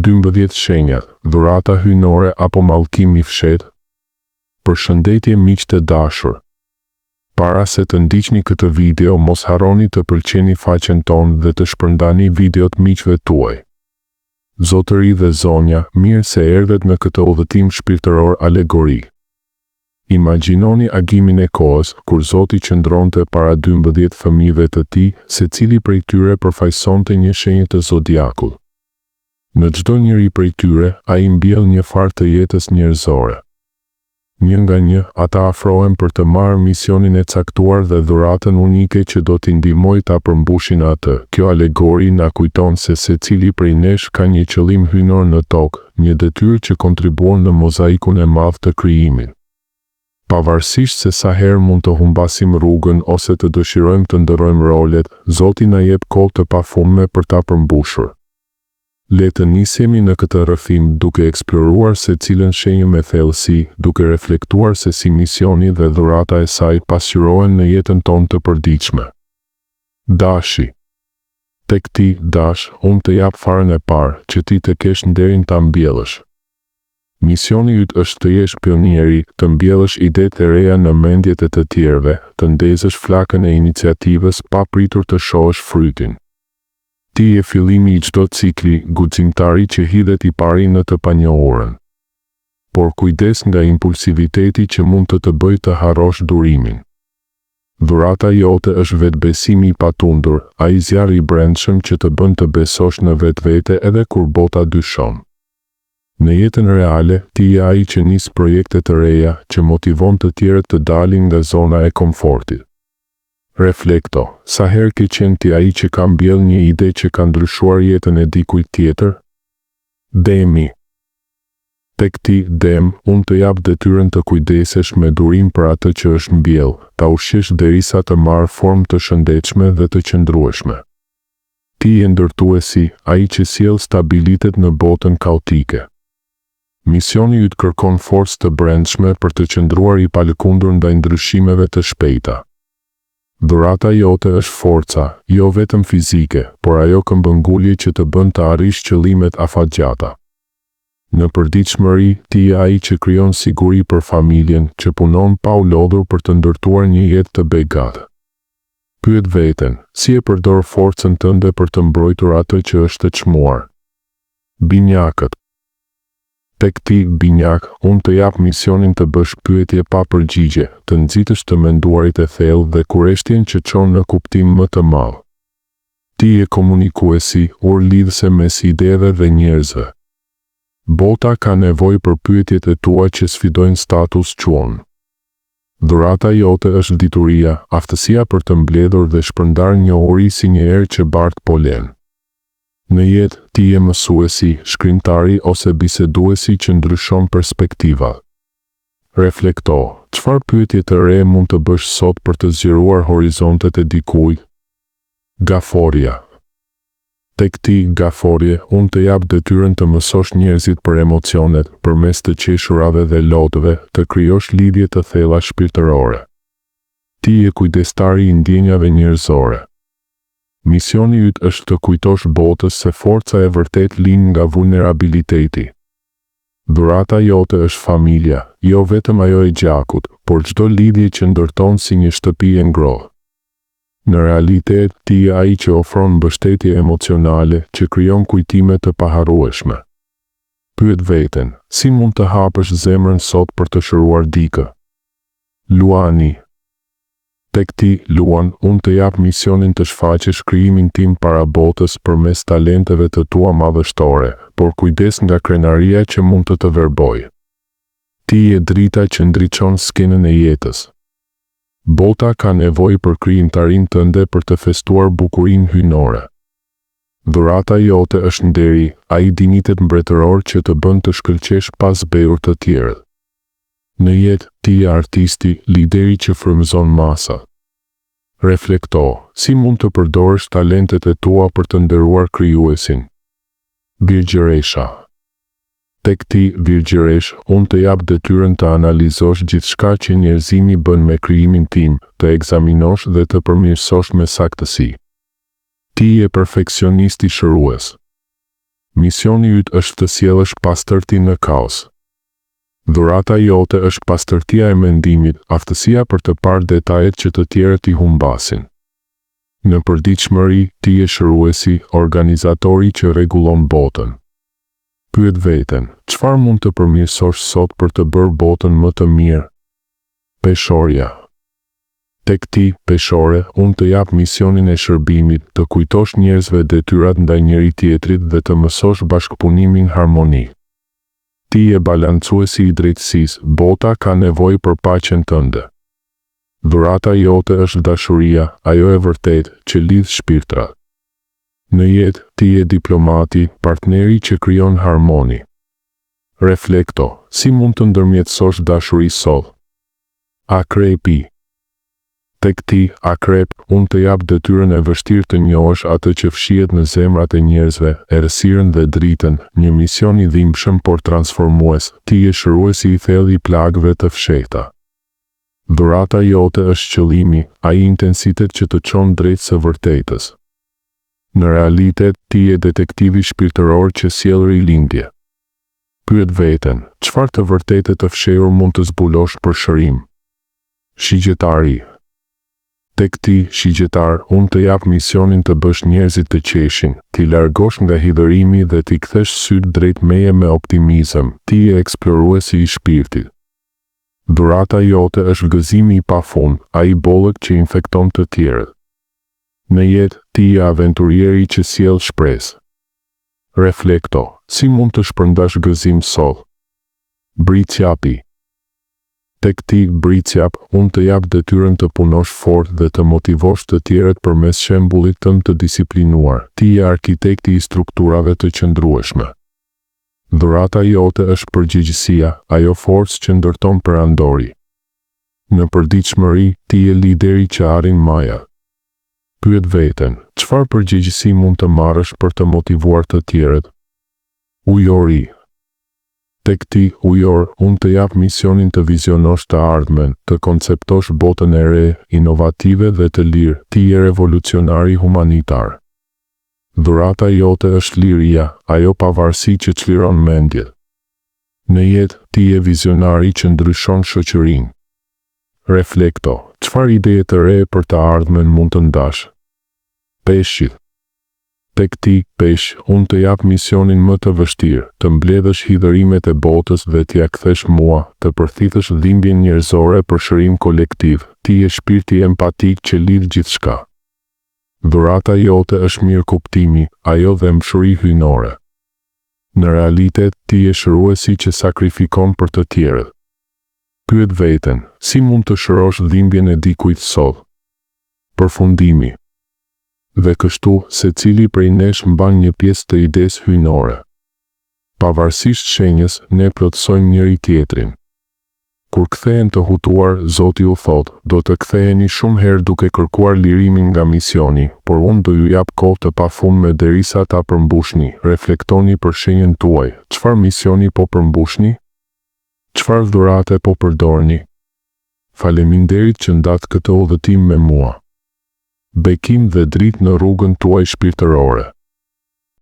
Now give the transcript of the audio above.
12 shenjat, dhurata hyjnore apo mallkim i fshehtë. Përshëndetje miq të dashur. Para se të ndiqni këtë video, mos harroni të pëlqeni faqen tonë dhe të shpërndani videot miqve tuaj. Zotëri dhe zonja, mirë se erdhet në këtë udhëtim shpirtëror alegori. Imagjinoni agimin e kohës, kur Zoti qëndronte para 12 fëmijëve të tij, secili prej tyre përfaqësonte një shenjë të zodiakut. Në çdo njëri prej tyre, ai mbjell një farë të jetës njerëzore. Një nga një, ata afrohen për të marrë misionin e caktuar dhe dhuratën unike që do t'i ndihmojë ta përmbushin atë. Kjo alegori na kujton se secili prej nesh ka një qëllim hyjnor në tokë, një detyrë që kontribuon në mozaikun e madh të krijimit. Pavarësisht se sa herë mund të humbasim rrugën ose të dëshirojmë të ndërrojmë rolet, Zoti na jep kohë të pafundme për ta përmbushur. Le të nisemi në këtë rrëfim duke eksploruar secilën shenjë me thellësi, duke reflektuar se si misioni dhe dhurata e saj pasqyrohen në jetën tonë të përditshme. Dashi. Tek ti, dash, unë të jap farën e parë, që ti të kesh nderin ta mbjellësh. Misioni yt është të jesh pionieri, të mbjellësh idetë e reja në mendjet e të tjerëve, të ndezësh flakën e iniciativës pa pritur të shohësh frytin. Ti je fillimi i çdo cikli, guximtari që hidhet i pari në të panjohurën. Por kujdes nga impulsiviteti që mund të bëjë të harrosh durimin. Dhurata jote është vetbesimi i patundur, ai zjarri i brendshëm që të bën të besosh në vetvete edhe kur bota dyshon. Në jetën reale, ti je ai që nis projekte të reja, që motivon të tjerët të dalin nga zona e komfortit. Reflekto, sa herë ke qenë ti ai që ka mbjell një ide që ka ndryshuar jetën e dikujt tjetër? Demi. Tek ti, Dem, unë të jap detyrën të kujdesesh me durim për atë që është mbjell, ta ushqesh derisa të marrë formë të shëndetshme dhe të qëndrueshme. Ti je ndërtuesi, ai që sjell stabilitet në botën kaotike. Misioni yt kërkon forcë të brendshme për të qëndruar i palëkundur ndaj ndryshimeve të shpejta. Dhurata jote është forca, jo vetëm fizike, por ajo këmbëngulje që të bën të arrish qëllimet afatgjata. Në përditshmëri, ti je ai që krijon siguri për familjen, që punon pa u lodhur për të ndërtuar një jetë të begatë. Pyet veten, si e përdor forcën tënde për të mbrojtur atë që është të çmuar? Binjakët. Tek ti, binjak, unë të jap misionin të bësh pyetje pa përgjigje, të nxitësh të menduarit e thellë dhe kurreshtjen që çon në kuptim më të madh. Ti je komunikuesi, lidhëse mes ideve dhe njerëzve. Bota ka nevojë për pyetjet e tua që sfidojnë status quo-n. Dhurata jote është dituria, aftësia për të mbledhur dhe shpërndar njohuri si një erë që bart polen. Në jetë, ti je mësuesi, shkrimtari ose biseduesi që ndryshon perspektiva. Reflekto, çfarë pyetje të re mund të bësh sot për të zgjeruar horizontet e dikujt? Gaforja. Tek ti, gaforje, unë të jap detyrën të mësosh njerëzit për emocionet, përmes të qeshurave dhe lotëve, të krijosh lidhje të thella shpirtërore. Ti je kujdestari i ndjenjave njerëzore. Misioni yt është të kujtosh botës se forca e vërtet lind nga vulnerabiliteti. Dhurata jote është familja, jo vetëm ajo e gjakut, por çdo lidhje që ndërton si një shtëpi e ngrohtë. Në realitet, ti je ai që ofron mbështetje emocionale, që krijon kujtime të paharrueshme. Pyet veten, si mund të hapësh zemrën sot për të shëruar dikë? Luani. Tek ti, Luan, unë të jap misionin të shfaqesh krijimin tim para botës përmes talenteve të tua madhështore, por kujdes nga krenaria që mund të verbojë. Ti je drita që ndriçon skenën e jetës. Bota ka nevojë për krijimtarinë tënde për të festuar bukurinë hyjnore. Dhurata jote është nderi, ai dinjitet mbretëror që të bën të shkëlqesh pas bejur të tjerët. Në jetë, ti je artisti, lideri që frymëzon masa. Reflekto, si mund të përdorësh talentet e tua për të nderuar krijuesin? Virgjëresha. Tek ti, Virgjëresh, unë të jap detyrën të analizosh gjithçka që njerëzimi bën me krijimin tim, të ekzaminosh dhe të përmirësosh me saktësi. Ti je perfeksionist i shërues. Misioni yt është të sjellësh pastërti në kaos. Dhurata jote është pastërtia e mendimit, aftësia për të parë detajet që të tjerët i humbasin. Në përditshmëri, ti je shëruesi, organizatori që rregullon botën. Pyet veten, çfarë mund të përmirësosh sot për të bërë botën më të mirë? Peshorja. Tek ti, peshore, unë të jap misionin e shërbimit, të kujtosh njerëzve detyrat ndaj njëri tjetrit dhe të mësosh bashkëpunimin harmonik. Ti je balancuesi i drejtësisë, bota ka nevojë për paqen tënde. Dhurata jote është dashuria, ajo e vërtetë që lidh shpirtrat. Në jetë, ti je diplomati, partneri që krijon harmoni. Reflekto, si mund të ndërmjetësosh dashuri sot? Akrepi. Tek ti, akrep, unë të jap detyrën e vështirë të njohësh atë që fshihet në zemrat e njerëzve, errësirën dhe dritën, një mision i dhimbshëm por transformues, ti je shëruesi i thellë i plagëve të fshehta. Dhurata jote është qëllimi, ai intensitet që të çon drejt së vërtetës. Në realitet, ti je detektivi shpirtëror që sjell rilindje. Pyet veten, çfarë të vërtetë të fshehur mund të zbulosh për shërim? Shigjetari. Tek ti, shigjetar, unë të jap misionin të bësh njerëzit të qeshin, t'i largosh nga hidhërimi dhe t'i kthesh syt drejt meje me optimizëm, ti je eksploruesi i shpirtit. Dhurata jote është gëzimi i pafund, ai bollët që infekton të tjerët. Në jetë, ti je aventurieri që sjell shpresë. Reflekto, si mund të shpërndash gëzim sot? Britsjapi. Tek ti, britsjap, unë të jap detyrën të punosh fort dhe të motivosh të tjerët përmes shembullit tënd të disiplinuar. Ti je arkitekti i strukturave të qëndrueshme. Dhurata jote është përgjegjësia, ajo forcë që ndërton perandori. Në përditshmëri, ti je lideri që arrin majat. Pyet veten, çfarë përgjegjësi mund të marrësh për të motivuar të tjerët? Ujori. Tek ti, ujor, unë të jap misionin të vizionosh të ardhmen, të konceptosh botën e re, inovative dhe të lirë, ti je revolucionari humanitar. Dhurata jote është liria, ajo pavarësi që çliron mendjet. Në jetë, ti je vizionari që ndryshon shoqërinë. Reflekto, çfarë ideje të re për të ardhmen mund të ndash? Peshqit. Tek ti, pesh, unë të jap misionin më të vështirë, të mbledhësh hidhërimet e botës dhe t'ia kthesh mua, të përthithësh dhimbjen njerëzore për shërim kolektiv, ti je shpirti empatik që lidh gjithçka. Dhurata jote është mirëkuptimi, ajo dhe mshuri hyjnore. Në realitet, ti je shëruesi që sakrifikon për të tjerët. Pyet veten, si mund të shërosh dhimbjen e dikujt sot? Përfundimi. Dhe kështu, secili prej nesh mban një pjesë të idesë hyjnore. Pavarësisht shenjës, ne plotësojmë njëri tjetrin. Kur kthehen të hutuar, Zoti u thot, do të ktheheni shumë herë duke kërkuar lirimin nga misioni, por unë do ju jap kohë të pafundme derisa ta përmbushni. Reflektoni për shenjën tuaj, çfarë misioni po përmbushni? Çfarë dhurate po përdorni? Faleminderit që ndat këtë udhëtim me mua. Bekim dhe dritë në rrugën tuaj shpirtërore.